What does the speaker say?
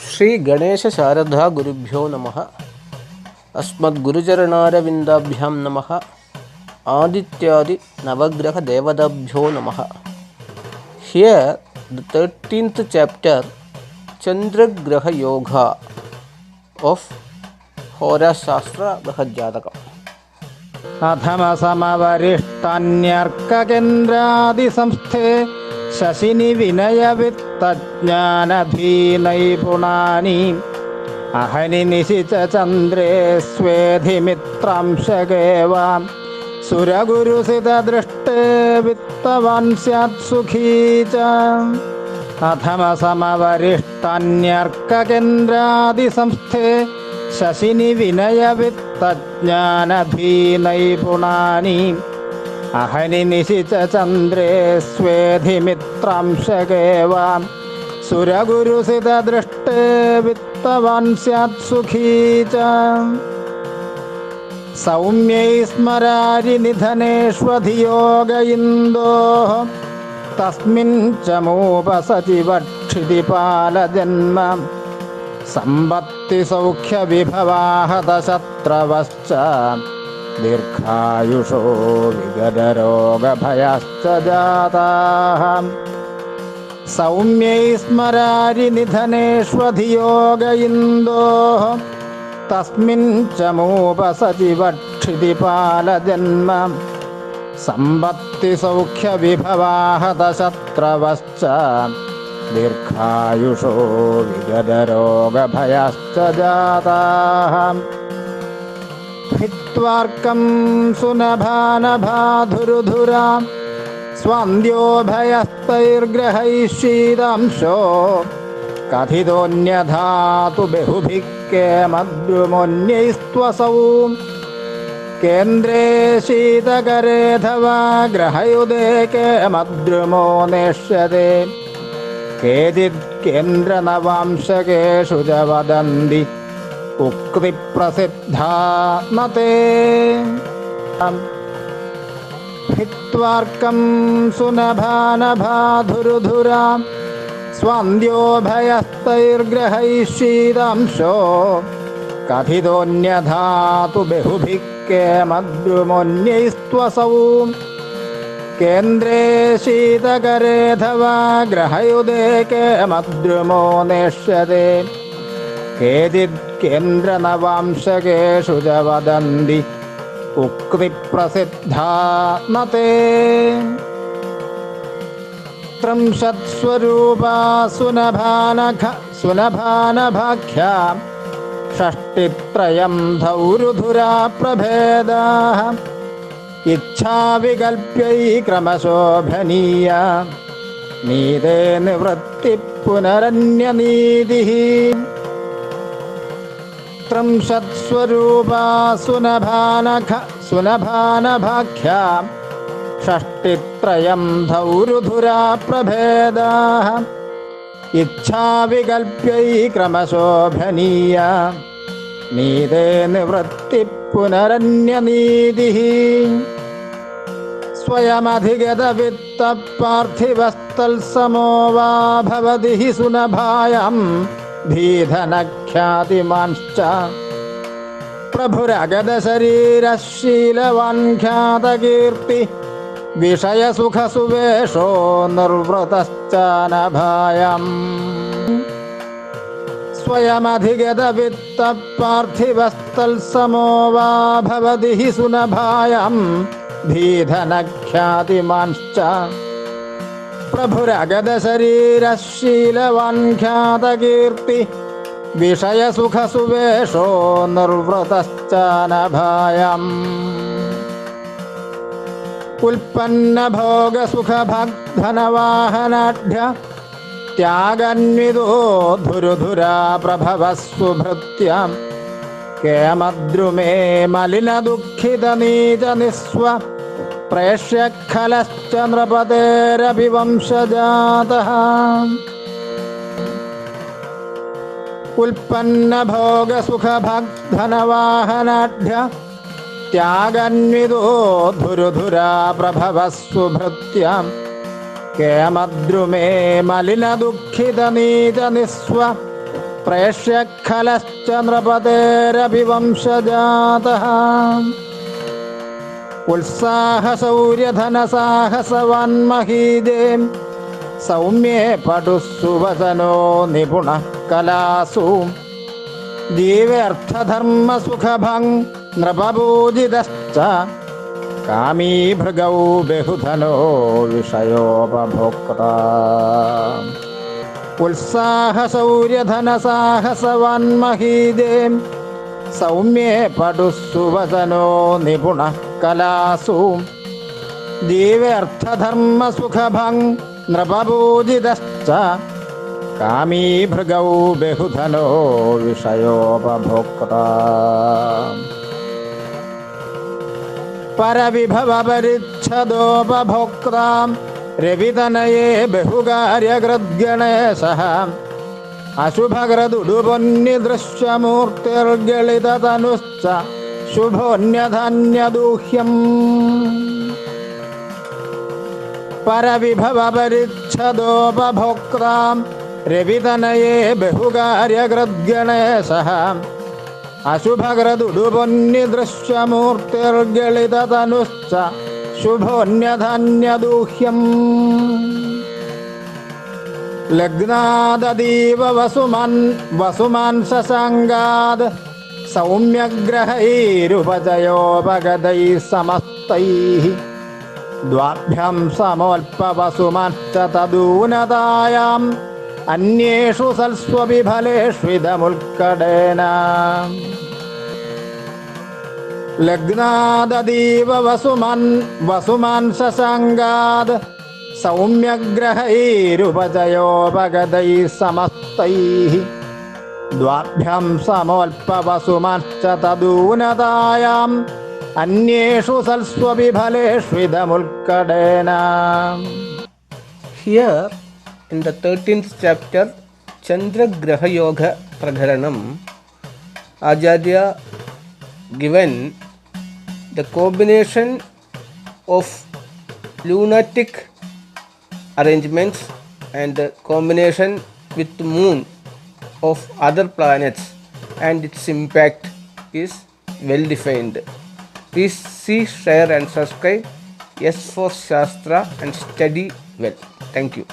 श्री गणेश शारदा गुरुभ्यो नमः। अस्मद्गुरुचरणारविन्दाभ्यां नमः। आदित्यादि नवग्रह देवताभ्यो नमः। Here the 13th chapter Chandragraha Yoga of Horashastra Brahajataka. अधमसमवरिष्टान्यर्ककेन्द्रादिसंस्थे शशिनि विनयवित्तज्ञानधीनैपुणानि अहनि निशिच चन्द्रे स्वेधिमित्रांशकेवा सुरगुरुसितदृष्टे वित्तवान् स्यात् सुखी च। अधमसमवरिष्टान्यर्ककेन्द्रादिसंस्थे शशिनि विनयवित्तज्ञानधीनैपुणानि अहनि निशिच चन्द्रे स्वेधिमित्रांशकेवा सुरगुरुसितदृष्टे वित्तवान् स्यात् सुखी च। सौम्यै स्मरारिनिधनेष्वधियोग इन्दोः तस्मिन् च मूपसचिवक्षितिपालजन्म सम्पत्तिसौख्यविभवाहतशत्रवश्च दीर्घायुषो विगतरोगभयाश्च जाताः। सौम्यै स्मरारिनिधनेष्वधियोग इन्दोः तस्मिन् च मूपसचिवक्षितिपालजन्म सम्पत्तिसौख्यविभवाहतशत्रवश्च दीर्घायुषो विगतरोगभयाश्च जाताः। हित्वार्कं सुनभानभाधुरुधुरा स्वान्द्योभयस्तैर्ग्रहैः कथितोऽन्यथा तु बहुभिः केमद्रुमोऽन्यैस्त्वसौ केन्द्रे शीतकरेऽथवा ग्रहयुधे केमद्रुमो नेष्यते। केचित् केन्द्रनवांशकेषु च वदन्ति उक्तिप्रसिद्धा न ते। हित्वार्कं सुनभानभाधुरुधुरा स्वान्द्योभयस्तैर्ग्रहैः कथितोऽन्यथा तु बहुभिः केमद्रुमोऽन्यैस्त्वसौ केन्द्रे शीतकरेऽथवा ग्रहयुधे केमद्रुमो नेष्यते। केचित् केन्द्रनवांशकेषु च वदन्ति उक्तिप्रसिद्धा न ते। त्रिंशत्स्वरूपा सुनभानभाख्या षष्टित्रयं धौरुधुरा प्रभेदाः इच्छाविकल्प्यै क्रमशोभनीया नीते निवृत्तिः पुनरन्यनीतिः। त्रिंशत्स्वरूपा सुनभानभाख्या षष्टित्रयं धौरुधुरा प्रभेदाः इच्छाविकल्प्यै क्रमशोभनीया नीते निवृत्तिः पुनरन्यनीतिः। स्वयमधिगतवित्तपार्थिवस्तल्समो वा भवति हि सुनभायां धीधनख्यातिमांश्च प्रभुरगदशरीरः शीलवान् ख्यातकीर्ति विषयसुखसुवेशो निर्वृतश्च नभायाम्। स्वयमधिगतवित्तपार्थिवस्तल्समो वा भवति हि सुनभायां धीधनख्यातिमांश्च प्रभुरगदशरीरः शीलवान् ख्यातकीर्ति विषयसुखसुवेशो निर्वृतश्च नभायाम्। उत्पन्नभोगसुखभग्धनवाहनाढ्य त्यागन्विदो धुरुधुरा प्रभवः सुभृत्यां केमद्रुमे मलिनदुःखितनीचनिस्व प्रेष्यखलश्च नृपतेरपि वंशजातः। उत्पन्नभोगसुखभग्धनवाहनाढ्य त्यागन्विदो धुरुधुरा प्रभवः सुभृत्यां केमद्रुमे मलिनदुःखितनीचनिस्व പ്രേഷ്യ ഖലശ്ച നൃപതേരഭിവംശജാതഃ ഉത്സാഹശൗര്യധനസാഹസവാന്മഹീജേ സൗമ്യേ പടുസുവസനോ നിപുണഃ കലാസു ജീവേർത്ഥധർമ്മസുഖഭങ് നൃപപൂജിതശ്ച കാമീ ഭൃഗൗ ബഹുധനോ വിഷയോപഭോക്ത ഉത്സാഹശൗര്യധനസാഹസവാന്മഹീജേ സൗമ്യേ പടുസുവസനോ നിപുണഃ കലാസു ജീവേർത്ഥധർമ്മസുഖഭങ് നൃപപൂജിതശ്ച കാമീ ഭൃഗൗ ബഹുധനോ വിഷയോപഭോക്ത പരവിഭവപരിച്ഛദോപഭോക്ത രവിതനയേ ബഹുകാര്യകൃദ്ഗണേശഃ അശുഭകൃദുടുപൊന്നിദൃശ്യമൂർത്തിർഗളിതതനുശ്ച ശുഭോന്യധാന്യദൂഹ്യം പരവിഭവപരിച്ഛദോപഭോക്ത രവിതനയേ ബഹുകാര്യകൃദ്ഗണേശഃ അശുഭകൃദുടുപൊന്നിദൃശ്യമൂർത്തിർഗളിതതനുശ്ച ശുഭോന്യധാന്യദൂഹ്യം ലഗ്നാദീവ വസുമാൻ ശശാങ്കാദ് സൗമ്യഗ്രഹൈരുപചയോപഗതൈः സമസ്തൈः ദ്വാഭ്യാം സമോൽപവസുമാശ്ച തദൂനതായാം അന്യേഷു സൽസ്വവിഫലേഷ്വിദമുൽക്കടേന ലഗ്നാദീവ വസുമാൻ ശശാങ്കാദ് സൗമ്യഗ്രഹൈരുപചയോപഗതൈः സമസ്തൈः ദ്വാഭ്യാം സമോൽപവസുമാശ്ച തദൂനതായാം അന്യേഷു സൽസ്വവിഫലേഷ്വിദമുൽക്കടേന. Here in the 13th chapter Chandragraha Yoga Prakaranam, Acharya given the combination of lunatic arrangements and the combination with the moon of other planets and its impact is well defined. Please see, share and subscribe. Yes for Shastra and study well. Thank you.